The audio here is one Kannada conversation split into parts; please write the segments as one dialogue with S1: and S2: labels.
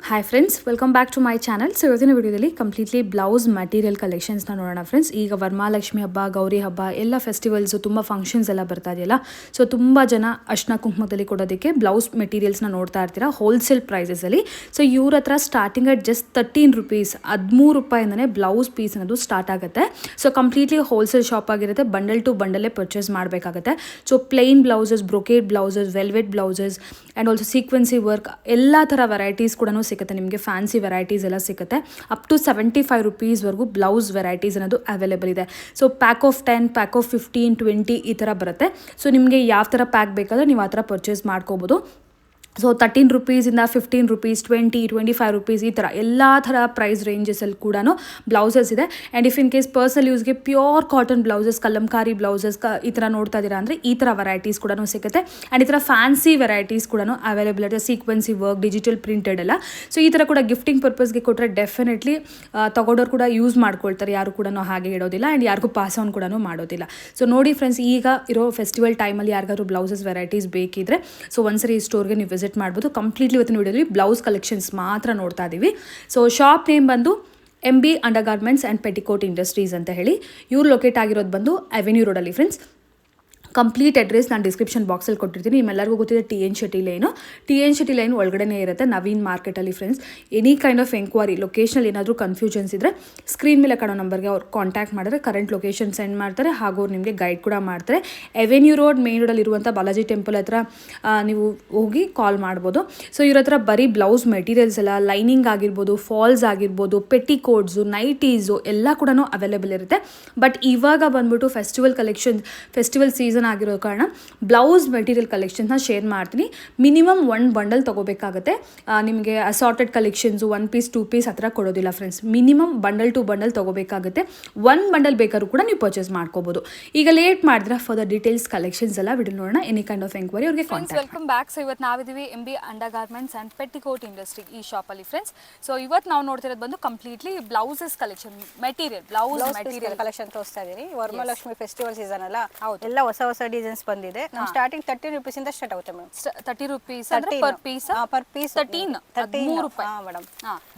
S1: Hi friends, welcome back to my channel. So ಇವತ್ತಿನ ವಿಡಿಯೋದಲ್ಲಿ ಕಂಪ್ಲೀಟ್ಲಿ ಬ್ಲೌಸ್ ಮಟೀರಿಯಲ್ ಕಲೆಕ್ಷನ್ಸ್ನ ನೋಡೋಣ ಫ್ರೆಂಡ್ಸ್. ಈಗ ವರಮಹಾಲಕ್ಷ್ಮಿ ಹಬ್ಬ, ಗೌರಿ ಹಬ್ಬ ಎಲ್ಲ ಫೆಸ್ಟಿವಲ್ಸು, ತುಂಬ ಫಂಕ್ಷನ್ಸ್ ಎಲ್ಲ ಬರ್ತಾ ಇದೆಯಲ್ಲ. ಸೊ ತುಂಬ ಜನ ಅರ್ಶಿನ ಕುಂಕುಮದಲ್ಲಿ ಕೊಡೋದಕ್ಕೆ ಬ್ಲೌಸ್ ಮೆಟೀರಿಯಲ್ಸ್ನ ನೋಡ್ತಾ ಇರ್ತೀರಾ ಹೋಲ್ಸೇಲ್ ಪ್ರೈಸಸಲ್ಲಿ. ಸೊ ಇವ್ರ ಹತ್ರ ಸ್ಟಾರ್ಟಿಂಗ್ ಅಟ್ ಜಸ್ಟ್ 13 ರೂಪೀಸ್, 13 ರೂಪಾಯಿಂದನೇ ಬ್ಲೌಸ್ ಪೀಸ್ ಅನ್ನೋದು ಸ್ಟಾರ್ಟ್ ಆಗುತ್ತೆ. ಸೊ ಕಂಪ್ಲೀಟ್ಲಿ ಹೋಲ್ಸೇಲ್ ಶಾಪ್ ಆಗಿರುತ್ತೆ. ಬಂಡಲ್ ಟು ಬಂಡಲ್ಲೇ ಪರ್ಚೇಸ್ ಮಾಡಬೇಕಾಗುತ್ತೆ. So plain blouses, brocade blouses, velvet blouses and also ಸೀಕ್ವೆನ್ಸಿ ವರ್ಕ್ ಎಲ್ಲ ಥರ ವೆರೈಟೀಸ್ ಕೂಡ ಸಿಗುತ್ತೆ ನಿಮಗೆ. ಫ್ಯಾನ್ಸಿ ವೆರೈಟೀಸ್ ಎಲ್ಲ ಸಿಗುತ್ತೆ. ಅಪ್ ಟು 75 ರೂಪೀಸ್ವರೆಗೂ ಬ್ಲೌಸ್ ವೆರೈಟೀಸ್ ಅನ್ನೋದು ಅವೈಲೇಬಲ್ ಇದೆ. So pack of 10, pack of 15, 20 ಈ ಥರ ಬರುತ್ತೆ. ಸೊ ನಿಮಗೆ ಯಾವ ಥರ ಪ್ಯಾಕ್ ಬೇಕಾದರೆ ನೀವು ಆ ಥರ ಪರ್ಚೇಸ್ ಮಾಡ್ಕೋಬೋದು. ಸೊ 13 ರೂಪೀಸಿಂದ 15 ರೂಪೀಸ್, 20, 25 ರೂಪೀಸ್ ಈ ಥರ ಎಲ್ಲ ಥರ ಪ್ರೈಸ್ ರೇಂಜಸಲ್ಲಿ ಕೂಡ ಬ್ಲೌಸಸ್ ಇದೆ. And if in case personal ಯೂಸ್ಗೆ pure cotton blouses, kalamkari blouses ಈ ಥರ ನೋಡ್ತಾ ಇದ್ದೀರಾ ಅಂದರೆ ಈ ಥರ ವೆರೈಟೀಸ್ ಕೂಡ ಸಿಗುತ್ತೆ. ಆ್ಯಂಡ್ ಈ ಥರ ಫ್ಯಾನ್ಸಿ ವೆರೈಟೀಸ್ ಕೂಡ ಅವೈಲೇಬಲ್ ಇದೆ. ಸೀಕ್ವೆನ್ಸಿ ವರ್ಕ್, ಡಿಜಿಟಲ್ ಪ್ರಿಂಟೆಡ್ ಎಲ್ಲ. ಸೊ ಈ ಥರ ಕೂಡ ಗಿಫ್ಟಿಂಗ್ ಪರ್ಪಸ್ಗೆ ಕೊಟ್ಟರೆ ಡೆಫಿನೆಟ್ಲಿ ತಗೊಂಡವ್ರು ಕೂಡ ಯೂಸ್ ಮಾಡ್ಕೊಳ್ತಾರೆ. ಯಾರು ಕೂಡ ಹಾಗೆ ಇಡೋದಿಲ್ಲ ಆ್ಯಂಡ್ ಯಾರಿಗೂ ಪಾಸ್ ಆನ್ ಕೂಡ ಮಾಡೋದಿಲ್ಲ. ಸೊ ನೋಡಿ ಫ್ರೆಂಡ್ಸ್, ಈಗ ಇರೋ ಫೆಸ್ಟಿವಲ್ ಟೈಮಲ್ಲಿ ಯಾರಿಗಾದ್ರು ಬ್ಲೌಸಸ್ ವೆರೈಟೀಸ್ ಬೇಕಿದ್ರೆ ಸೊ ಒಂದ್ಸರಿ ಈ ಸ್ಟೋರ್ಗೆ ನೀವು ವಿಸಿಟ್ ಮಾಡ್ಬೋದು. ಕಂಪ್ಲೀಟ್ಲಿ ಇವತ್ತಿನ ವಿಡಿಯೋದಲ್ಲಿ ಬ್ಲೌಸ್ ಕಲೆಕ್ಷನ್ಸ್ ಮಾತ್ರ ನೋಡ್ತಾ ಇದ್ದೀವಿ. ಸೊ ಶಾಪ್ ನೇಮ್ ಬಂದು MB under garments and petticoat industries ಅಂತ ಹೇಳಿ. ಇವ್ರು ಲೊಕೇಟ್ ಆಗಿರೋದು ಬಂದು ಅವೆನ್ಯೂ ರೋಡಲ್ಲಿ ಫ್ರೆಂಡ್ಸ್. ಕಂಪ್ಲೀಟ್ ಅಡ್ರೆಸ್ ನಾನು ಡಿಸ್ಕ್ರಿಪ್ಷನ್ ಬಾಕ್ಸಲ್ಲಿ ಕೊಟ್ಟಿರ್ತೀನಿ. ನಿಮ್ಮೆಲ್ಲರಿಗೂ ಗೊತ್ತಿದೆ TN Shetty line. TN Shetty line ಒಳಗಡೆನೇ ಇರುತ್ತೆ, ನವೀನ್ ಮಾರ್ಕೆಟಲ್ಲಿ friends. Any kind of enquiry, ಲೊಕೇಶನಲ್ಲಿ ಏನಾದರೂ ಕನ್ಫ್ಯೂಷನ್ಸ್ ಇದ್ದರೆ ಸ್ಕ್ರೀನ್ ಮೇಲೆ ಕಾಣೋ ನಂಬರ್ಗೆ ಅವ್ರು ಕಾಂಟ್ಯಾಕ್ಟ್ ಮಾಡಿದ್ರೆ ಕರೆಂಟ್ ಲೊಕೇಶನ್ ಸೆಂಡ್ ಮಾಡ್ತಾರೆ. ಹಾಗೂ ಅವ್ರು ನಿಮಗೆ ಗೈಡ್ ಕೂಡ ಮಾಡ್ತಾರೆ. ಅವೆನ್ಯೂ ರೋಡ್ ಮೇನ್ ರೋಡಲ್ಲಿ ಇರುವಂಥ ಬಾಲಾಜಿ ಟೆಂಪಲ್ ಹತ್ರ ನೀವು ಹೋಗಿ ಕಾಲ್ ಮಾಡ್ಬೋದು. ಸೊ ಇವ್ರ ಹತ್ರ ಬರೀ ಬ್ಲೌಸ್ ಮೆಟೀರಿಯಲ್ಸ್ ಎಲ್ಲ, ಲೈನಿಂಗ್ ಆಗಿರ್ಬೋದು, ಫಾಲ್ಸ್ ಆಗಿರ್ಬೋದು, ಪೆಟಿಕೋಟ್ಸು, ನೈಟೀಸು ಎಲ್ಲ ಕೂಡ ಅವೈಲೇಬಲ್ ಇರುತ್ತೆ. ಬಟ್ ಇವಾಗ ಬಂದ್ಬಿಟ್ಟು ಫೆಸ್ಟಿವಲ್ ಸೀಸನ್ ಆಗಿರೋ ಕಾರಣ ಬ್ಲೌಸ್ ಮೆಟೀರಿಯಲ್ ಕಲೆಕ್ಷನ್ಸ್ನ ಶೇರ್ ಮಾಡ್ತೀನಿ. ಮಿನಿಮಮ್ 1 ಬಂಡಲ್ ತೊಗೋಬೇಕಾಗುತ್ತೆ. ನಿಮಗೆ ಅಸಾರ್ಟೆಡ್ ಕಲೆಕ್ಷನ್ಸು 1 ಪೀಸ್ 2 ಪೀಸ್ ಹತ್ರ ಕೊಡೋದಿಲ್ಲ friends. Minimum bundle to bundle ತೊಗೋಬೇಕಾಗುತ್ತೆ. 1 ಬಂಡಲ್ ಬೇಕಾದ್ರೂ ಕೂಡ ನೀವು ಪರ್ಚೇಸ್ ಮಾಡ್ಕೋಬೋದು. ಈಗ ಲೇಟ್ ಮಾಡಿದ್ರೆ ಫರ್ದರ್ ಡೀಟೇಲ್ಸ್ ಕಲೆಕ್ಷನ್ಸ್ ಎಲ್ಲ ವಿಡಿಯೋ ನೋಡೋಣ. ಎನಿ ಕೈಂಡ್ ಆಫ್ ಎಂಕ್ವೈರಿ ಅವ್ರಿಗೆ ಕಾಂಟ್ಯಾಕ್ಟ್.
S2: Welcome back. ಸೊ ಇವತ್ತು ನಾವಿದ್ದೀವಿ MB under garments and petticoat industry ಈ ಶಾಪಲ್ಲಿ ಫ್ರೆಂಡ್ಸ್. ಸೊ ಇವತ್ತು ನಾವು ನೋಡ್ತಿರೋದು ಬಂದು completely blouses collection, material blouse material
S3: collection ತೋರಿಸ್ತಾ ಇದೀನಿ. ವರಮಹಾಲಕ್ಷ್ಮಿ ಫೆಸ್ಟಿವಲ್ ಸೀಸನ್ ಅಲ್ಲ, ಎಲ್ಲ ಹೊಸ ಡಿಸೈನ್ಸ್ ಬಂದಿದೆ. ನಾವು ಸ್ಟಾರ್ಟಿಂಗ್ 30 ರೂಪೀಸ್ ಇಂದ ಸ್ಟಾರ್ಟ್ ಆಗುತ್ತೆ ಮೇಡಮ್.
S2: 30 ರೂಪೀಸ್ ಅಂದ್ರೆ ಪರ್ ಪೀಸ್ 13 ರೂಪಾಯಿ ಮೇಡಮ್.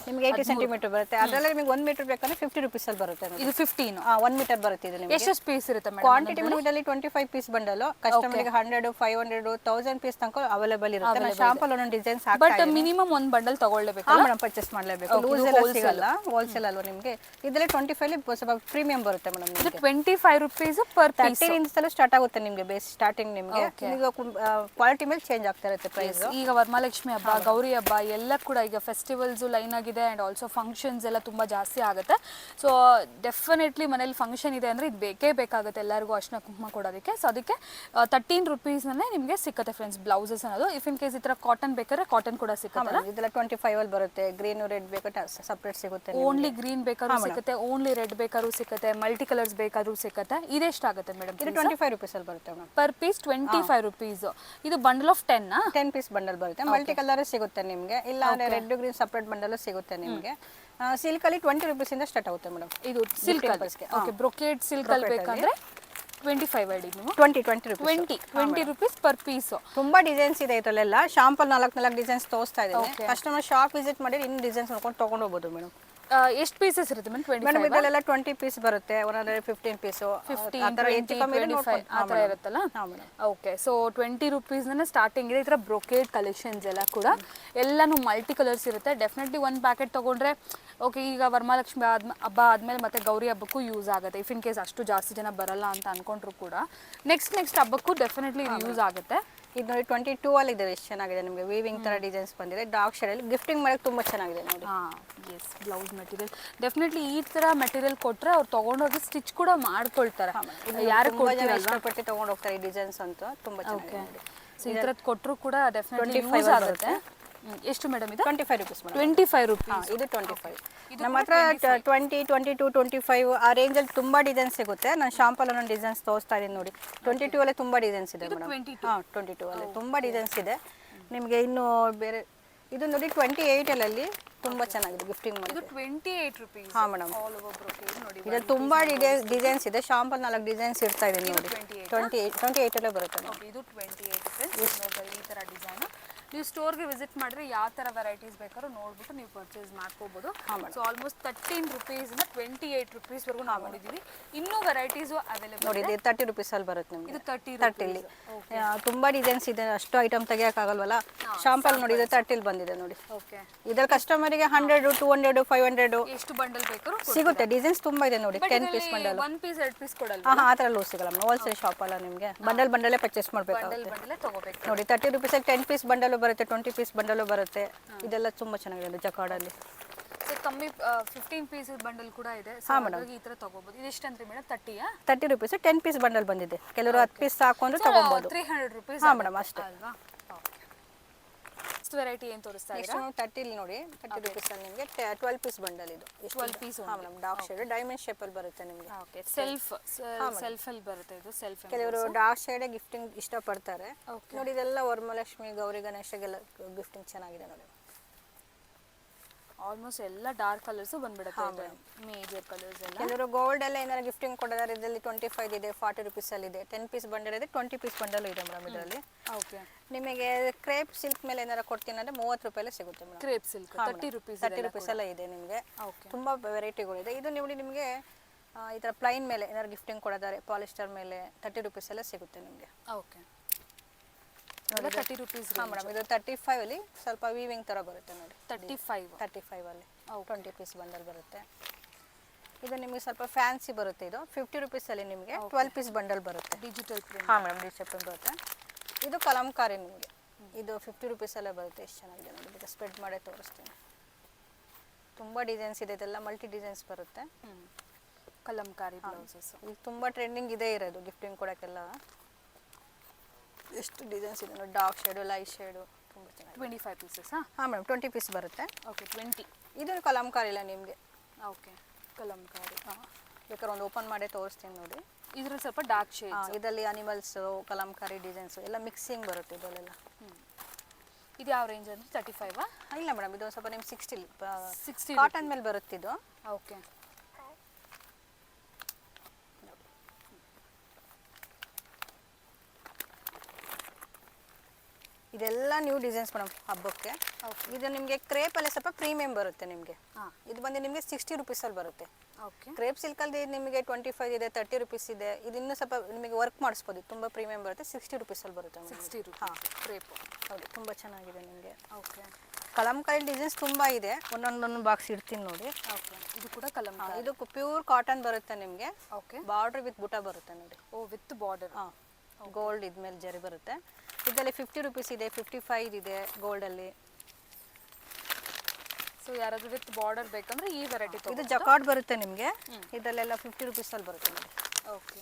S3: ನಿಮಗೆ 80 ಸೆಂಟಿಮೀಟರ್ ಬರುತ್ತೆ. ಅದರಲ್ಲಿ ನಿಮಗೆ 1 ಮೀಟರ್ ಬೇಕಂದ್ರೆ 50 ರೂಪೀಸ್ ಅಲ್ಲಿ ಬರುತ್ತೆ.
S2: ಇದು 15
S3: 1 ಮೀಟರ್ ಬರುತ್ತೆ. ಇದು ನಿಮಗೆ
S2: ಎಷ್ಟು ಪೀಸ್ ಇರುತ್ತೆ ಮೇಡಮ್?
S3: ಕ್ವಾಂಟಿಟಿ ಇದರಲ್ಲಿ 25 ಪೀಸ್ ಬಂಡಲ್. ಕಸ್ಟಮರ್ಗೆ 100, 500, 1000 ಪೀಸ್ ತನಕ ಅವೈಲೇಬಲ್ ಇರುತ್ತೆ. ನಾನು ಶಾಂಪಲ್ ಒಂದೊಂದು ಡಿಸೈನ್ಸ್ ಹಾಕ್ತಾ
S2: ಬಟ್ ಮಿನಿಮಮ್ 1 ಬಂಡಲ್ ತಗೊಳ್ಳೇಬೇಕು
S3: ಮೇಡಮ್, ಪರ್ಚೇಸ್ ಮಾಡಲೇಬೇಕು. ಲೂಸ್ ಎಲ್ಲ ಸಿಗಲ್ಲ, ಹೋಲ್ಸೇಲ್ ಅಲ್ವಾ ನಿಮಗೆ. ಇದರಲ್ಲಿ 25 ಸ್ವಲ್ಪ ಪ್ರೀಮಿಯಂ ಬರುತ್ತೆ ಮೇಡಮ್.
S2: ಇದು 25 ರೂಪೀಸ್ ಪರ್ ಪೀಸ್.
S3: 13 ಇಂದ ಸ್ಟಾರ್ಟ್ ಆಗುತ್ತೆ ನಿಮಗೆ ಬೇಸ್ ಸ್ಟಾರ್ಟಿಂಗ್. ನಿಮಗೆ ಈಗ ಕ್ವಾಲಿಟಿ ಮೇಲೆ ಚೇಂಜ್ ಆಗ್ತಾ ಇರುತ್ತೆ ಪ್ರೈಸ್.
S2: ಈಗ ವರಮಹಾಲಕ್ಷ್ಮಿ ಹಬ್ಬ, ಗೌರಿ ಹಬ್ಬ ಎಲ್ಲ ಕೂಡ ಈಗ ಫೆಸ್ಟಿವಲ್ಸ್ ಲೈನ್ ಆಗಿದೆ. ಆ್ಯಂಡ್ ಆಲ್ಸೋ ಫಂಕ್ಷನ್ಸ್ ಎಲ್ಲ ತುಂಬ ಜಾಸ್ತಿ ಆಗುತ್ತೆ. ಸೊ ಡೆಫಿನೆಟ್ಲಿ ಮನೇಲಿ ಫಂಕ್ಷನ್ ಇದೆ ಅಂದರೆ ಇದು ಬೇಕೇ ಬೇಕಾಗುತ್ತೆ ಎಲ್ಲರಿಗೂ ಅರ್ಶಿನ ಕುಂಕುಮ ಕೊಡೋದಕ್ಕೆ. ಸೊ ಅದಕ್ಕೆ 13 ರೂಪೀಸ್ನೇ ನಿಮಗೆ ಸಿಗುತ್ತೆ ಫ್ರೆಂಡ್ಸ್ ಬ್ಲೌಸಸ್ ಅನ್ನೋದು. ಇಫ್ ಇನ್ ಕೇಸ್ ಈ ಥರ ಕಾಟನ್ ಬೇಕಾದ್ರೆ ಕಾಟನ್ ಕೂಡ ಸಿಗುತ್ತೆ.
S3: ಇದೆಲ್ಲ 25 ಅಲ್ಲಿ ಬರುತ್ತೆ. ಗ್ರೀನ್, ರೆಡ್ ಬೇಕಾದ್ರೆ ಸಪ್ರೇಟ್ ಸಿಗುತ್ತೆ.
S2: ಓನ್ಲಿ ಗ್ರೀನ್ ಬೇಕಾದ್ರೂ ಸಿಗುತ್ತೆ, ಓನ್ಲಿ ರೆಡ್ ಬೇಕಾದ್ರೂ ಸಿಗುತ್ತೆ, ಮಲ್ಟಿ ಕಲರ್ಸ್ ಬೇಕಾದ್ರೂ ಸಿಗುತ್ತೆ. ಇದೆಷ್ಟಾಗುತ್ತೆ ಮೇಡಮ್?
S3: ಇದು 25 ರೂಪೀಸ್ ಅಲ್ಲಿ ಬರುತ್ತೆ ಮೇಡಮ್.
S2: Per piece 25 rupees. ಇದು ಬಂಡಲ್ ಆಫ್ 10
S3: ಪೀಸ್ ಬಂಡಲ್ ಬರುತ್ತೆ. ಮಲ್ಟಿ ಕಲರ್ ಸಿಗುತ್ತೆ ನಿಮಗೆ. ಇಲ್ಲ ಅಂದ್ರೆ ರೆಡ್ ಗ್ರೀನ್ ಸಪ್ರೇಟ್ ಬಂಡಲ್ ಸಿಗುತ್ತೆ ನಿಮಗೆ. ಸಿಲ್ಕ್ ಅಲ್ಲಿ 20 ರೂಪೀಸ್ ಇಂದ ಸ್ಟಾರ್ಟ್ ಆಗುತ್ತೆ ಮೇಡಮ್.
S2: ಇದು ಸಿಲ್ಕ್ ಓಕೆ, ಬ್ರೊಕೇಡ್ ಸಿಲ್ಕ್ ಅಲ್ಲಿ ಬೇಕಂದ್ರೆ 25 ಹೇಳಿ ನೀವು. 20 ರೂಪೀಸ್ ಪರ್ ಪೀಸ್.
S3: ತುಂಬಾ ಡಿಸೈನ್ಸ್ ಇದೆ ಇದರಲ್ಲೆಲ್ಲ. ಶಾಂಪಲ್ 4 ಡಿಸೈನ್ಸ್ ತೋರಿಸ್ತಾ ಇದ್ದೀನಿ. ಕಸ್ಟಮರ್ ಶಾಪ್ ವಿಸಿಟ್ ಮಾಡಿ ಇನ್ನು ಡಿಸೈನ್ಸ್ ನೋಡ್ಕೊಂಡು ತಗೊಂಡು ಹೋಗ್ಬೋದು ಮೇಡಮ್.
S2: ಎಷ್ಟು ಪೀಸಸ್ ಇರುತ್ತೆ ಮೇಡಮ್?
S3: 25 ಇದೆಲ್ಲ 20 ಪೀಸ್ ಬರುತ್ತೆ. 15 ಪೀಸ್,
S2: 25 ಆ ಥರ ಇರುತ್ತಲ್ಲ. ಓಕೆ, ಸೊ 20 ರೂಪೀಸ್ನೇ ಸ್ಟಾರ್ಟಿಂಗ್ ಇದೆ. ಈ ಥರ ಬ್ರೊಕೇಡ್ ಕಲೆಕ್ಷನ್ಸ್ ಎಲ್ಲ ಕೂಡ ಎಲ್ಲನೂ ಮಲ್ಟಿ ಕಲರ್ಸ್ ಇರುತ್ತೆ. ಡೆಫಿನೆಟ್ಲಿ 1 ಪ್ಯಾಕೆಟ್ ತೊಗೊಂಡ್ರೆ ಓಕೆ. ಈಗ ವರಮಹಾಲಕ್ಷ್ಮಿ ಹಬ್ಬ ಆದಮೇಲೆ ಮತ್ತೆ ಗೌರಿ ಹಬ್ಬಕ್ಕೂ ಯೂಸ್ ಆಗುತ್ತೆ. ಇಫ್ ಇನ್ ಕೇಸ್ ಅಷ್ಟು ಜಾಸ್ತಿ ಜನ ಬರಲ್ಲ ಅಂತ ಅನ್ಕೊಂಡ್ರು ಕೂಡ ನೆಕ್ಸ್ಟ್ ಹಬ್ಬಕ್ಕೂ ಡೆಫಿನೆಟ್ಲಿ ಯೂಸ್ ಆಗುತ್ತೆ.
S3: ಇದು ನೋಡಿ 22 ಅಲ್ಲಿ ಇದೆ. ಎಷ್ಟು ಚೆನ್ನಾಗಿದೆ ನಿಮಗೆ. ವೀವಿಂಗ್ ತರ ಡಿಸೈನ್ಸ್ ಬಂದಿದೆ. ಡಾರ್ಕ್ ಶೇಡ್ ಅಲ್ಲಿ ಗಿಫ್ಟಿಂಗ್ ಮಾಡಕ್ಕೆ ತುಂಬಾ ಚೆನ್ನಾಗಿದೆ ನೋಡಿ.
S2: ಎಸ್, ಬ್ಲೌಸ್ ಮೆಟೀರಿಯಲ್ ಡೆಫಿನೆಟ್ಲಿ ಈ ತರ ಮೆಟೀರಿಯಲ್ ಕೊಟ್ರೆ ಅವ್ರು ತಗೊಂಡೋಗಿ ಸ್ಟಿಚ್ ಕೂಡ ಮಾಡ್ಕೊಳ್ತಾರೆ. ಯಾರು
S3: ಇಷ್ಟಪಟ್ಟು ತಗೊಂಡು ಹೋಗ್ತಾರೆ ಈ ಡಿಸೈನ್ಸ್ ಅಂತ. ತುಂಬಾ ಚೆನ್ನಾಗಿದೆ.
S2: ಸೊ ಈ ತರದ್ ಕೊಟ್ರು ಕೂಡ ಡೆಫಿನೆಟ್ಲಿ ಯೂಸ್ ಆಗುತ್ತೆ. ಎಷ್ಟು ಮೇಡಮ್ ಇದು?
S3: 25 ರೂಪೀಸ್.
S2: 25 ರೂಪೀಸ್.
S3: ಇದು 25. ನಮ್ಮ ಹತ್ರ 20, 22, 25 ಆ ರೇಂಜ್ ಅಲ್ಲಿ ತುಂಬಾ ಡಿಸೈನ್ಸ್ ಸಿಗುತ್ತೆ. ನಾನು ಶಾಂಪಲ್ ಅನ್ನೋ ಡಿಸೈನ್ಸ್ ತೋರಿಸ್ತಾ ಇದೀನಿ ನೋಡಿ. 22 ಅಲ್ಲೇ ತುಂಬಾ ಡಿಸೈನ್ಸ್ ಇದೆ ಮೇಡಮ್. 22 ಅಲ್ಲೇ ತುಂಬಾ ಡಿಸೈನ್ಸ್ ಇದೆ ನಿಮಗೆ. ಇನ್ನು ಬೇರೆ ಇದು ನೋಡಿ 28 ಅಲ್ಲಿ ತುಂಬಾ ಚೆನ್ನಾಗಿದೆ ಗಿಫ್ಟಿಂಗ್ ಮಾಡಿ.
S2: ಇದು 28 ರೂಪೀಸ್.
S3: ಹಾ ಮೇಡಮ್,
S2: ಆಲ್ ಓವರ್ ಬ್ರೊಕೇಡ್ ನೋಡಿ.
S3: ಇದು ತುಂಬಾ ಡಿಸೈನ್ಸ್ ಇದೆ. ಶಾಂಪಲ್ 4 ಡಿಸೈನ್ಸ್ ಇರ್ತಾ ಇದೆ ನೋಡಿ. 28 ಅಲ್ಲೇ ಬರುತ್ತೆ.
S2: ಇದು 28 ಫ್ರೆಂಡ್ಸ್. ನೋಡಿ ಈ ತರ ಡಿಸೈನ್ ನೀವು ಸ್ಟೋರ್ಗೆ ವಿಸಿಟ್ ಮಾಡಿದ್ರೆ ಯಾವ ಥರ ವೆರೈಟೀಸ್ ಬೇಕಾದ್ರೂ ನೋಡ್ಬಿಟ್ಟು ನೀವು ಪರ್ಚೇಸ್ ಮಾಡ್ಕೋಬೋದು. ಸೊ ಆಲ್ಮೋಸ್ಟ್ 13 ರುಪೀಸಿಂದ 28 ರುಪೀಸ್ವರೆಗೂ ನಾವು ನೋಡಿದ್ದೀವಿ. ಇನ್ನೂ ವೆರೈಟೀಸು ಅವೈಲೇಬಲ್
S3: ನೋಡಿ ಇದು 30 ರುಪೀಸಲ್ಲಿ ಬರುತ್ತೆ ನಿಮಗೆ.
S2: ಇದು 30
S3: 30 ತುಂಬಾ ಡಿಸೈನ್ಸ್ ಇದೆ, ಅಷ್ಟು ಐಟಮ್ ತೆಗಿಯೋಕ್ಕಾಗಲ್ವಲ್ಲ. ಶಾಂಪಲ್ ನೋಡಿ ಇದು 30 ಬಂದಿದೆ ನೋಡಿ.
S2: ಓಕೆ,
S3: ಇದ್ರ ಕಸ್ಟಮರಿಗೆ 100 200 500
S2: ಎಷ್ಟು ಬಂಡಲ್ ಬೇಕಾದ್ರೂ
S3: ಸಿಗುತ್ತೆ. ಡಿಸೈನ್ಸ್ ತುಂಬಾ ಇದೆ ನೋಡಿ. 10 ಪೀಸ್ ಬಂಡಲ್,
S2: 1 ಪೀಸ್ 2 ಪೀಸ್ ಕೊಡಲ್ಲ.
S3: ಆ ಥರ ಲೂಸ್ ಸಿಗಲ್ಲ. ಹೋಲ್ಸೇಲ್ ಶಾಪ್ ಅಲ್ಲ, ನಿಮಗೆ ಬಂಡಲೇ ಪರ್ಚೇಸ್ ಮಾಡಬೇಕಾಗುತ್ತೆ.
S2: ಬಂಡಲೇ ತಗೋಬೇಕು
S3: ನೋಡಿ 30 ರುಪೀಸಲ್ಲಿ 10 ಪೀಸ್ ಬಂಡಲು ಬರುತ್ತೆ, 20 ಪೀಸ್ ಬಂಡಲು ಬರುತ್ತೆ. ಇದೆಲ್ಲ ತುಂಬಾ ಚೆನ್ನಾಗಿದೆ ಜಕಾರ್ಡಲ್ಲಿ.
S2: ಸೊ ಕಮ್ಮಿ 15 ಪೀಸ್ ಬಂಡಲ್ ಕೂಡ ಇದೆ. ಸೊ ಹಾಗಾಗಿ ಈ ತರ ತಗೋಬಹುದು. ಇದು ಎಷ್ಟು ಅಂದ್ರೆ ಮೇಡಮ್
S3: 30 ರುಪೀಸ್ 10 ಪೀಸ್ ಬಂಡಲ್ ಬಂದಿದೆ. ಕೆಲವರು 10 ಪೀಸ್ ಸಾಕೊಂಡು ತಗೋಬಹುದು.
S2: 300 ರುಪೀಸ್.
S3: ಹಾ ಮೇಡಮ್ ಅಷ್ಟೇ
S2: ಅಲ್ವಾ? ಓಕೆ, ನೆಕ್ಸ್ಟ್ ವೆರೈಟಿ ಏನು ತೋರಿಸ್ತಾ ಇದ್ದೀರಾ?
S3: ನೆಕ್ಸ್ಟ್ 30 ಇಲ್ಲಿ ನೋಡಿ. 30 ರುಪೀಸ್ ಅಲ್ಲಿ ನಿಮಗೆ 12 ಪೀಸ್ ಬಂಡಲ್ ಇದು.
S2: 12 ಪೀಸ್.
S3: ಹಾ madam, dark shade diamond shape ಅಲ್ಲಿ ಬರುತ್ತೆ ನಿಮಗೆ.
S2: ಓಕೆ, ಸೆಲ್ಫ್ ಅಲ್ಲಿ ಬರುತ್ತೆ ಇದು. ಸೆಲ್ಫ್
S3: ಕೆಲವರು ಡಾರ್ಕ್ ಶೇಡ್ ಗಿಫ್ಟಿಂಗ್ ಇಷ್ಟಪಡ್ತಾರೆ. ನೋಡಿ ಇದೆಲ್ಲ ವರಮಹಾಲಕ್ಷ್ಮಿ ಗೌರಿ ಗಣೇಶಗೆಲ್ಲ ಗಿಫ್ಟಿಂಗ್ ಚೆನ್ನಾಗಿದೆ ನೋಡಿ.
S2: ಆಲ್ಮೋಸ್ಟ್ ಎಲ್ಲ ಡಾರ್ಕ್ ಕಲರ್ಸ್ ಬಂದ್ಬಿಡುತ್ತೆ, ಮೇಜರ್ ಕಲರ್ಸ್ ಎಲ್ಲ.
S3: ಕೆಲವರು ಗೋಲ್ಡ್ ಎಲ್ಲ ಏನಾದ್ರು ಗಿಫ್ಟಿಂಗ್ ಕೊಡೋದಾದ್ರೆ ಇದರಲ್ಲಿ 25 ಇದೆ, 40 ರುಪೀಸ್ ಅಲ್ಲಿ ಇದೆ. 10 ಪೀಸ್ ಬಂಡಲ್ ಇದೆ, 20 ಪೀಸ್ ಬಂಡಲ್ ಇದೆ ಮೇಡಮ್ ಇದರಲ್ಲಿ.
S2: ಓಕೆ,
S3: ನಿಮಗೆ ಕ್ರೇಪ್ ಸಿಲ್ಕ್ ಮೇಲೆ ಏನಾರು ಕೊಡ್ತೀನಿ ಅಂದ್ರೆ 30 ರೂಪಾಯಿಲೇ ಸಿಗುತ್ತೆ madam.
S2: Crepe silk 30 rupees.
S3: 30 rupees ಎಲ್ಲ ಇದೆ ನಿಮಗೆ.
S2: ಓಕೆ,
S3: ತುಂಬಾ ವೆರೈಟಿಗಳು ಇದೆ. ಇದು ನೋಡಿ ನಿಮಗೆ ಈ ಥರ ಪ್ಲೈನ್ ಮೇಲೆ ಏನಾದ್ರು ಗಿಫ್ಟಿಂಗ್ ಕೊಡೋದಾದ್ರೆ ಪಾಲಿಸ್ಟರ್ ಮೇಲೆ 30 ರುಪೀಸ್ ಎಲ್ಲ ಸಿಗುತ್ತೆ ನಿಮಗೆ.
S2: ಓಕೆ, ನೋಡಿ 30 ರುಪೀಸ್.
S3: ಹಾಂ ಮೇಡಮ್, ಇದು 35 ಅಲ್ಲಿ ಸ್ವಲ್ಪ ವೀವಿಂಗ್ ಥರ ಬರುತ್ತೆ ನೋಡಿ. 35 ಅಲ್ಲಿ 20 ಪೀಸ್ ಬಂಡಲ್ ಬರುತ್ತೆ. ಇದು ನಿಮಗೆ ಸ್ವಲ್ಪ ಫ್ಯಾನ್ಸಿ ಬರುತ್ತೆ. ಇದು 50 ರುಪೀಸ್ ಅಲ್ಲಿ ನಿಮಗೆ 12 ಪೀಸ್ ಬಂಡಲ್ ಬರುತ್ತೆ.
S2: Digital print.
S3: ಹಾಂ ಮೇಡಮ್, ಡಿಜಿಟಲ್ ಪ್ರಿಂಟ್ ಬರುತ್ತೆ. ಇದು ಕಲಂಕಾರಿ ನಿಮಗೆ. ಇದು 50 ರುಪೀಸ್ ಅಲ್ಲೇ ಬರುತ್ತೆ. ಎಷ್ಟು ಚೆನ್ನಾಗಿದೆ ನೋಡಿ. ಈಗ ಸ್ಪ್ರೆಡ್ ಮಾಡೇ ತೋರಿಸ್ತೀನಿ. ತುಂಬ ಡಿಸೈನ್ಸ್ ಇದೆ, ಇದೆಲ್ಲ ಮಲ್ಟಿ ಡಿಸೈನ್ಸ್ ಬರುತ್ತೆ.
S2: ಕಲಂಕಾರಿ ಬ್ಲೌಸಸ್
S3: ಈಗ ತುಂಬ ಟ್ರೆಂಡಿಂಗ್ ಇದೆ ಇರೋದು ಗಿಫ್ಟಿಂಗ್ ಕೊಡೋಕ್ಕೆಲ್ಲ. ಎಷ್ಟು ಡಿಸೈನ್ಸ್ ಇದೆ ನೋಡಿ. ಡಾರ್ಕ್ ಶೇಡು, ಲೈಟ್ ಶೇಡು, ತುಂಬ ಚೆನ್ನಾಗಿ.
S2: 25 ಪೀಸಸ್.
S3: ಹಾಂ ಮೇಡಮ್, 20 ಪೀಸ್ ಬರುತ್ತೆ.
S2: ಓಕೆ, 20.
S3: ಇದು ಕಲಂಕಾರಿ ಇಲ್ಲ ನಿಮಗೆ.
S2: ಓಕೆ, ಕಲಂಕಾರಿ.
S3: ಹಾಂ, ಬೇಕಾದ್ರೆ ಒಂದು ಓಪನ್ ಮಾಡೇ ತೋರಿಸ್ತೀನಿ ನೋಡಿ.
S2: ಇದ್ರಲ್ಲಿ ಸ್ವಲ್ಪ ಡಾರ್ಕ್ ಶೇಡ್ಸ್.
S3: ಇದರಲ್ಲಿ ಅನಿಮಲ್ಸು, ಕಲಂಕಾರಿ ಡಿಸೈನ್ಸು ಎಲ್ಲ ಮಿಕ್ಸಿಂಗ್ ಬರುತ್ತೆ ಇದರಲ್ಲೆಲ್ಲ.
S2: ಇದು ಯಾವ ರೇಂಜ್ ಅಂದರೆ 35?
S3: ಇಲ್ಲ ಮೇಡಮ್, ಇದು ಸ್ವಲ್ಪ ನಿಮ್ಗೆ 60
S2: 60
S3: ಕಾಟನ್ ಮೇಲೆ ಬರುತ್ತೆ ಇದು.
S2: ಓಕೆ,
S3: ಇದೆಲ್ಲ ನ್ಯೂ ಡಿಸೈನ್ಸ್ ಮೇಡಮ್ ಹಬ್ಬಕ್ಕೆ. ಇದು ನಿಮಗೆ ಕ್ರೇಪಲ್ಲಿ ಸ್ವಲ್ಪ ಪ್ರೀಮಿಯಂ ಬರುತ್ತೆ ನಿಮಗೆ. ಇದು ಬಂದು ನಿಮಗೆ 60 ರುಪೀಸಲ್ಲಿ ಬರುತ್ತೆ.
S2: ಓಕೆ,
S3: ಕ್ರೇಪ್ ಸಿಲ್ಕಲ್ಲಿ ನಿಮಗೆ 25 ಇದೆ, 30 ರುಪೀಸ್ ಇದೆ. ಇದು ಇನ್ನೂ ಸ್ವಲ್ಪ ನಿಮಗೆ ವರ್ಕ್ ಮಾಡಿಸ್ಬೋದು, ತುಂಬ ಪ್ರೀಮಿಯಂ ಬರುತ್ತೆ. 60 ರುಪೀಸಲ್ಲಿ ಬರುತ್ತೆ.
S2: 60 ರುಪೀಸ್ ಕ್ರೇಪ್.
S3: ಹೌದು, ತುಂಬ ಚೆನ್ನಾಗಿದೆ ನಿಮಗೆ.
S2: ಓಕೆ,
S3: ಕಲಂಕಾರಿ ಡಿಸೈನ್ಸ್ ತುಂಬ ಇದೆ. ಒಂದೊಂದೊಂದು ಬಾಕ್ಸ್ ಇಡ್ತೀನಿ ನೋಡಿ.
S2: ಓಕೆ, ಇದು ಕೂಡ ಕಲಂಕಾರಿ.
S3: ಇದು ಪ್ಯೂರ್ ಕಾಟನ್ ಬರುತ್ತೆ ನಿಮಗೆ.
S2: ಓಕೆ,
S3: ಬಾರ್ಡರ್ ವಿತ್ ಬುಟ್ಟ ಬರುತ್ತೆ ನೋಡಿ.
S2: ಓ, ವಿತ್ ಬಾರ್ಡರ್.
S3: ಹಾಂ, ಗೋಲ್ಡ್ ಇದ್ಮೇಲೆ ಜರಿ ಬರುತ್ತೆ. ಇದರಲ್ಲಿ 50 ರುಪೀಸ್ ಇದೆ, 55 ಇದೆ ಗೋಲ್ಡಲ್ಲಿ.
S2: ಸೊ ಯಾರಾದರೂ ವಿತ್ ಬಾರ್ಡರ್ ಬೇಕಂದ್ರೆ ಈ ವೆರೈಟಿ
S3: ಇದು ಜಕಾರ್ಡ್ ಬರುತ್ತೆ ನಿಮಗೆ. ಇದರಲ್ಲೆಲ್ಲ 50 ರುಪೀಸಲ್ಲಿ ಬರುತ್ತೆ ನೋಡಿ.
S2: ಓಕೆ,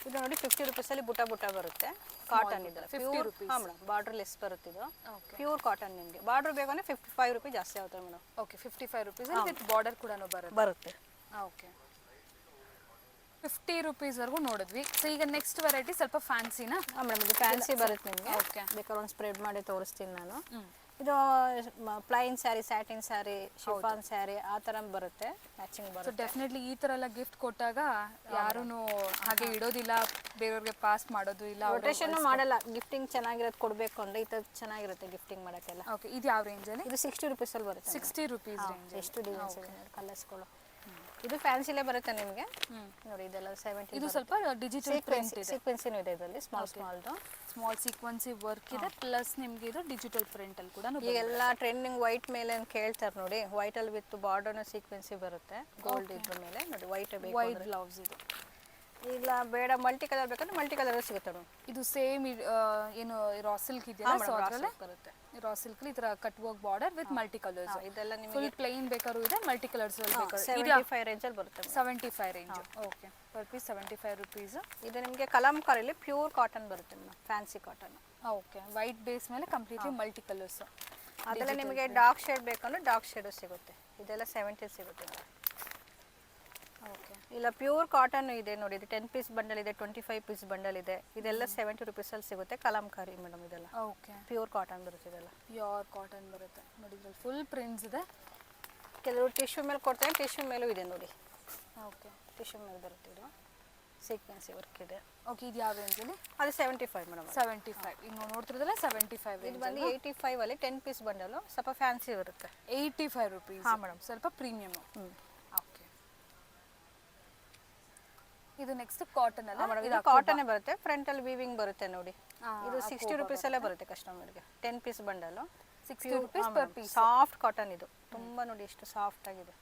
S3: ಇದು ನೋಡಿ 50 ರುಪೀಸಲ್ಲಿ ಬುಟ್ಟ ಬರುತ್ತೆ. ಕಾಟನ್ ಇದೆ,
S2: 50 rupees.
S3: ಹಾಂ ಮೇಡಮ್, ಬಾರ್ಡರ್ ಲೆಸ್ ಬರುತ್ತೆ ಇದು.
S2: ಓಕೆ,
S3: ಪ್ಯೂರ್ ಕಾಟನ್ ನಿಮಗೆ. ಬಾರ್ಡರ್ ಬೇಕಂದ್ರೆ 55 ರುಪೀಸ್ ಜಾಸ್ತಿ ಆಗುತ್ತೆ madam.
S2: Okay, 55 rupees with border ಕೂಡ
S3: ಬರುತ್ತೆ.
S2: ಓಕೆ, 50 ರುಪೀಸ್ವರೆಗೂ ನೋಡಿದ್ವಿ. ಸೊ ಈಗ ನೆಕ್ಸ್ಟ್ ವೆರೈಟಿ ಸ್ವಲ್ಪ ಫ್ಯಾನ್ಸಿನಾ?
S3: ಹಾಂ ಮೇಡಮ್, ಇದು ಫ್ಯಾನ್ಸಿ ಬರುತ್ತೆ ನಿಮಗೆ.
S2: ಓಕೆ,
S3: ಬೇಕಾದ್ರೆ ಒಂದು ಸ್ಪ್ರೆಡ್ ಮಾಡಿ ತೋರಿಸ್ತೀನಿ ನಾನು. ಇದು plain sari, satin sari, chiffon sari ಆ ಥರ ಬರುತ್ತೆ, ಮ್ಯಾಚಿಂಗ್
S2: ಸೊ
S3: ಬರುತ್ತೆ.
S2: ಡೆಫಿನೆಟ್ಲಿ ಈ ಥರ ಎಲ್ಲ ಗಿಫ್ಟ್ ಕೊಟ್ಟಾಗ ಯಾರೂ ಹಾಗೆ ಇಡೋದಿಲ್ಲ, ಬೇರೆಯವ್ರಿಗೆ ಪಾಸ್ ಮಾಡೋದು ಇಲ್ಲ.
S3: ರೊಟೇಷನ್ ಮಾಡಲ್ಲ. ಗಿಫ್ಟಿಂಗ್ ಚೆನ್ನಾಗಿರೋದು ಕೊಡಬೇಕು ಅಂದರೆ ಈ ಥರ ಚೆನ್ನಾಗಿರುತ್ತೆ ಗಿಫ್ಟಿಂಗ್ ಮಾಡೋಕ್ಕೆಲ್ಲ.
S2: ಓಕೆ, ಇದು ಯಾವ ರೇಂಜಲ್ಲಿ?
S3: ಇದು 60 ರುಪೀಸಲ್ಲಿ ಬರುತ್ತೆ.
S2: 60 ರುಪೀಸ್ ರೇಂಜ್.
S3: ಎಷ್ಟು ಡಿಸೈನ್ಸ್ ಇದೆ ಕಲರ್ಸ್ಗಳು. ಇದು ಫ್ಯಾನ್ಸಿಲೇ ಬರುತ್ತೆ ನಿಮಗೆ. ನೋಡಿ ಇದೆಲ್ಲ 70.
S2: ಇದು ಸ್ವಲ್ಪ ಡಿಜಿಟಲ್ ಪ್ರಿಂಟ್ ಇದೆ,
S3: ಸೀಕ್ವೆನ್ಸಿನೂ ಇದೆ ಇದರಲ್ಲಿ. ಸ್ಮಾಲ್ದು
S2: ಸ್ಮಾಲ್ ಸೀಕ್ವೆನ್ಸಿ ವರ್ಕ್ ಇದೆ, ಪ್ಲಸ್ ನಿಮಗೆ ಇದು ಡಿಜಿಟಲ್ ಪ್ರಿಂಟ್ ಅಲ್ಲಿ ಕೂಡ.
S3: ಈಗೆಲ್ಲ ಟ್ರೆಂಡಿಂಗ್ ವೈಟ್ ಮೇಲೆ ಅಂತ ಕೇಳ್ತಾರೆ ನೋಡಿ. ವೈಟ್ ಅಲ್ಲಿ ವಿತ್ ಬಾರ್ಡರ್ನ ಸೀಕ್ವೆನ್ಸಿ ಬರುತ್ತೆ ಗೋಲ್ಡ್ ಇದ್ರ ಮೇಲೆ ನೋಡಿ. ವೈಟ್ ಬೇಕು,
S2: ವೈಟ್ ಬ್ಲೌಸ್ ಇದು.
S3: ಇಲ್ಲ ಬೇಡ ಮಲ್ಟಿ ಕಲರ್ ಬೇಕಂದ್ರೆ ಮಲ್ಟಿ ಕಲರ್ ಸಿಗುತ್ತೆ ನೋಡಿ.
S2: ಇದು ಸೇಮ್ ಏನು ರಾ ಸಿಲ್ಕ್ ಇದೆಯಲ್ಲ, ಸೊ ಅದರಲ್ಲೇ
S3: ಬರುತ್ತೆ.
S2: ರಾ ಸಿಲ್ಕ್ ಈ ತರ cut work border with multi colours.
S3: ಇದೆಲ್ಲ ನಿಮಗೆ
S2: ಫುಲ್ ಪ್ಲೇನ್ ಬೇಕಾದ್ರೂ ಇದೆ, ಮಲ್ಟಿ ಕಲರ್ಸ್ ಅಲ್ಲಿ ಬೇಕಾದ್ರೂ.
S3: 75 ರೇಂಜಲ್ಲಿ ಬರುತ್ತೆ.
S2: 75 range. Okay, per piece 75 rupees.
S3: ಇದು ನಿಮಗೆ ಕಲಂಕಾರಿಲಿ ಪ್ಯೂರ್ ಕಾಟನ್ ಬರುತ್ತೆ madam, fancy cotton.
S2: Okay, white base ಮೇಲೆ ಕಂಪ್ಲೀಟ್ಲಿ ಮಲ್ಟಿ ಕಲರ್ಸ್.
S3: ಅದೆಲ್ಲ ನಿಮಗೆ ಡಾರ್ಕ್ ಶೇಡ್ ಬೇಕಂದ್ರೆ ಡಾರ್ಕ್ ಶೇಡು ಸಿಗುತ್ತೆ. ಇದೆಲ್ಲ 70 ಸಿಗುತ್ತೆ.
S2: ಓಕೆ,
S3: ಇಲ್ಲ ಪ್ಯೂರ್ ಕಾಟನ್ ಇದೆ ನೋಡಿ. ಇದು 10 ಪೀಸ್ ಬಂಡಲ್ ಇದೆ, 25 ಪೀಸ್ ಬಂಡಲ್ ಇದೆ. ಇದೆಲ್ಲ 70 ರುಪೀಸಲ್ಲಿ ಸಿಗುತ್ತೆ. ಕಲಂಕಾರಿ ಮೇಡಮ್ ಇದೆಲ್ಲ.
S2: ಓಕೆ,
S3: ಪ್ಯೂರ್ ಕಾಟನ್ ಬರುತ್ತೆ ಇದೆಲ್ಲ.
S2: ಪ್ಯೂರ್ ಕಾಟನ್ ಬರುತ್ತೆ ನೋಡಿ. ಇದ್ರಲ್ಲಿ ಫುಲ್ ಪ್ರಿಂಟ್ಸ್ ಇದೆ.
S3: ಕೆಲವರು ಟಿಶ್ಯೂ ಮೇಲೆ ಕೊಡ್ತಾರೆ, ಟಿಶ್ಯೂ ಮೇಲೂ ಇದೆ ನೋಡಿ.
S2: ಓಕೆ,
S3: ಟಿಶ್ಯೂ ಮೇಲೆ ಬರುತ್ತೆ ಇದು. ಸೀಕ್ವೆನ್ಸಿ ವರ್ಕ್ ಇದೆ.
S2: ಓಕೆ, ಇದು ಯಾವ ರೇಂಜಲ್ಲಿ?
S3: ಅದು 75 ಮೇಡಮ್.
S2: 75. ಈಗ ನಾವು ನೋಡ್ತಿರೋದಲ್ಲ 75
S3: ಇದು ಬಂದು 85 ಅಲ್ಲಿ 10 ಪೀಸ್ ಬಂಡಲು, ಸ್ವಲ್ಪ ಫ್ಯಾನ್ಸಿ ಬರುತ್ತೆ.
S2: 85 ರುಪೀಸ್.
S3: ಹಾಂ ಮೇಡಮ್.
S2: ಸ್ವಲ್ಪ ಪ್ರೀಮಿಯಮ್. ಓಕೆ, ಇದು ನೆಕ್ಸ್ಟ್ ಕಾಟನ್ ಅಲ್ಲ
S3: ಮೇಡಮ್. ಇದು ಕಾಟನ್ ಬರುತ್ತೆ, ಫ್ರಂಟ್ ಅಲ್ಲಿ ವೀವಿಂಗ್ ಬರುತ್ತೆ ನೋಡಿ. ಇದು 60 ರುಪೀಸ್ ಅಲ್ಲೇ ಬರುತ್ತೆ ಕಸ್ಟಮರ್ಗೆ. 10 piece bundle
S2: 60 rupees per piece.
S3: Soft cotton ಇದು, ತುಂಬಾ ನೋಡಿ ಎಷ್ಟು ಸಾಫ್ಟ್ ಆಗಿದೆ.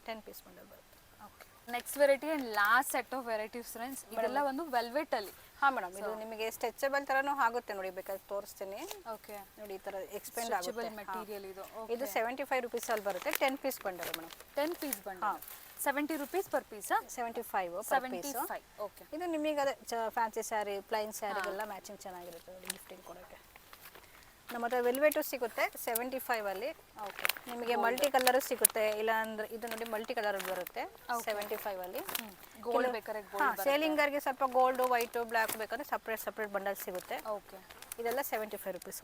S3: 10 ಪೀಸ್ ಬಂಡಲ್ ಬರುತ್ತೆ.
S2: Okay, next variety and last set of varieties friends. ಇದೆಲ್ಲ ಒಂದು ವೆಲ್ವೆಟ್ ಅಲ್ಲಿ.
S3: ಹಾ ಮೇಡಮ್, ಇದು ನಿಮಗೆ ಸ್ಟ್ರೆಚಬಲ್ ತರನೂ ಆಗುತ್ತೆ ನೋಡಿ, ಬೇಕಾದ್ರೆ ತೋರಿಸ್ತೀನಿ.
S2: ಓಕೆ,
S3: ನೋಡಿ ಈ ತರ ಎಕ್ಸ್ಪೆಂಡ್
S2: ಸ್ಟ್ರೆಚಬಲ್
S3: ಆಗುತ್ತೆ
S2: ಮೆಟೀರಿಯಲ್ ಇದು.
S3: ಇದು 75 ರುಪೀಸ್ ಅಲ್ಲಿ ಬರುತ್ತೆ. 10 piece bundle madam.
S2: 10 piece bundle 70 rupees per piece.
S3: 75 per piece.
S2: 75. Okay,
S3: ಇದು ನಿಮಗೆ ಅದೇ ಫ್ಯಾನ್ಸಿ ಸ್ಯಾರಿ, ಪ್ಲೈನ್ ಸ್ಯಾರಿಗೆಲ್ಲ ಮ್ಯಾಚಿಂಗ್ ಚೆನ್ನಾಗಿರುತ್ತೆ ನೋಡಿ, ಗಿಫ್ಟಿಂಗ್ ಕೊಡೋಕ್ಕೆ. ನಮ್ಮ ಹತ್ರ ವೆಲ್ವೆಟು ಸಿಗುತ್ತೆ 75 ಅಲ್ಲಿ.
S2: ಓಕೆ,
S3: ನಿಮಗೆ ಮಲ್ಟಿ ಕಲರ್ ಸಿಗುತ್ತೆ, ಇಲ್ಲ ಅಂದ್ರೆ ಇದು ನೋಡಿ ಮಲ್ಟಿ ಕಲರ್ ಬರುತ್ತೆ 75 ಅಲ್ಲಿ.
S2: ಗೋಲ್ಡ್ ಬೇಕಾದ್ರೆ ಗೋಲ್ಡ್.
S3: ಸೇಲಿಂಗರ್ಗೆ ಸ್ವಲ್ಪ ಗೋಲ್ಡ್, ವೈಟ್, ಬ್ಲ್ಯಾಕ್ ಬೇಕಾದ್ರೆ ಸಪ್ರೇಟ್ ಬಂಡಲ್ ಸಿಗುತ್ತೆ.
S2: ಓಕೆ,
S3: ಇದೆಲ್ಲ 75 ರುಪೀಸ್.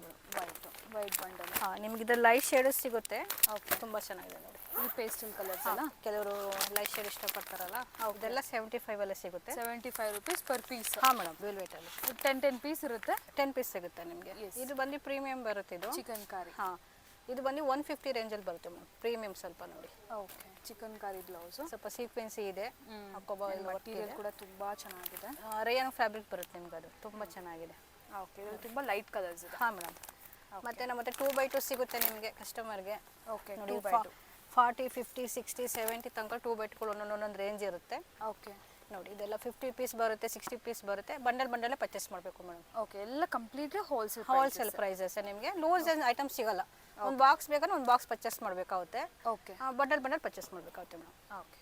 S2: White bundle.
S3: ಹಾಂ, ನಿಮ್ಗೆ ಇದ್ರ ಲೈಟ್ ಶೇಡ್ ಸಿಗುತ್ತೆ.
S2: ಓಕೆ,
S3: ತುಂಬ ಚೆನ್ನಾಗಿದೆ ನೋಡಿ.
S2: ಇದು ಪೇಸ್ಟಲ್ ಕಲರ್ಸ್ ಅಲ್ಲ.
S3: ಕೆಲವರು ಲೈಟ್ ಶೇಡ್ ಇಷ್ಟಪಡ್ತಾರಲ್ಲ, ಇದೆಲ್ಲ 75 ಅಲ್ಲೇ ಸಿಗುತ್ತೆ.
S2: 75 ರುಪೀಸ್ ಪರ್ ಪೀಸ್.
S3: ಹಾಂ ಮೇಡಮ್, ವೆಲ್ವೆಟ್ ಅಲ್ಲಿ
S2: 10 ಪೀಸ್ ಇರುತ್ತೆ.
S3: 10 ಪೀಸ್ ಸಿಗುತ್ತೆ ನಿಮಗೆ. ಇದು ಬಂದು ಪ್ರೀಮಿಯಂ ಬರುತ್ತೆ. ಇದು
S2: ಚಿಕನ್ ಕಾರಿ.
S3: ಹಾಂ, ಇದು ಬಂದು 150 ರೇಂಜಲ್ಲಿ ಬರುತ್ತೆ ಮೇಡಮ್. ಪ್ರೀಮಿಯಂ ಸ್ವಲ್ಪ ನೋಡಿ.
S2: ಓಕೆ, ಚಿಕನ್ ಕಾರಿ ಬ್ಲೌಸ್.
S3: ಸ್ವಲ್ಪ ಸೀಕ್ವೆನ್ಸಿ ಇದೆ,
S2: ಮಟೀರಿಯಲ್ ಕೂಡ ತುಂಬಾ ಚೆನ್ನಾಗಿದೆ.
S3: ರೇಯನ್ ಫ್ಯಾಬ್ರಿಕ್ ಬರುತ್ತೆ ನಿಮ್ಗೆ, ಅದು ತುಂಬ ಚೆನ್ನಾಗಿದೆ.
S2: ಓಕೆ, ಇದು ತುಂಬಾ ಲೈಟ್ ಕಲರ್ಸ್ ಇದೆ.
S3: ಹಾಂ ಮೇಡಮ್. ಮತ್ತೆ ನಮ್ಮ ಹತ್ರ 2x2 ಸಿಗುತ್ತೆ ನಿಮಗೆ ಕಸ್ಟಮರ್ಗೆ.
S2: ಓಕೆ,
S3: ನೋಡಿ 40, 50, 60, 70 ತನಕ 2x2ಗಳು ಒಂದೊಂದು ರೇಂಜ್ ಇರುತ್ತೆ.
S2: ಓಕೆ,
S3: ನೋಡಿ ಇದೆಲ್ಲ 50 ಪೀಸ್ ಬರುತ್ತೆ, 60 ಪೀಸ್ ಬರುತ್ತೆ. ಬಂಡಲ್ ಪರ್ಚೇಸ್ ಮಾಡಬೇಕು ಮೇಡಮ್.
S2: ಓಕೆ, ಎಲ್ಲ ಕಂಪ್ಲೀಟ್ಲಿ ಹೋಲ್ಸೇಲ್
S3: ಪ್ರೈಸಸ್ ನಿಮಗೆ. ಲೂಸ್ ಐಟಮ್ ಸಿಗಲ್ಲ. ಒಂದು ಬಾಕ್ಸ್ ಬೇಕಾದ್ರೆ ಒಂದು ಬಾಕ್ಸ್ ಪರ್ಚೇಸ್ ಮಾಡಬೇಕಾಗುತ್ತೆ.
S2: ಓಕೆ,
S3: ಬಂಡಲ್ ಪರ್ಚೇಸ್ ಮಾಡಬೇಕಾಗುತ್ತೆ ಮೇಡಮ್.
S2: ಓಕೆ.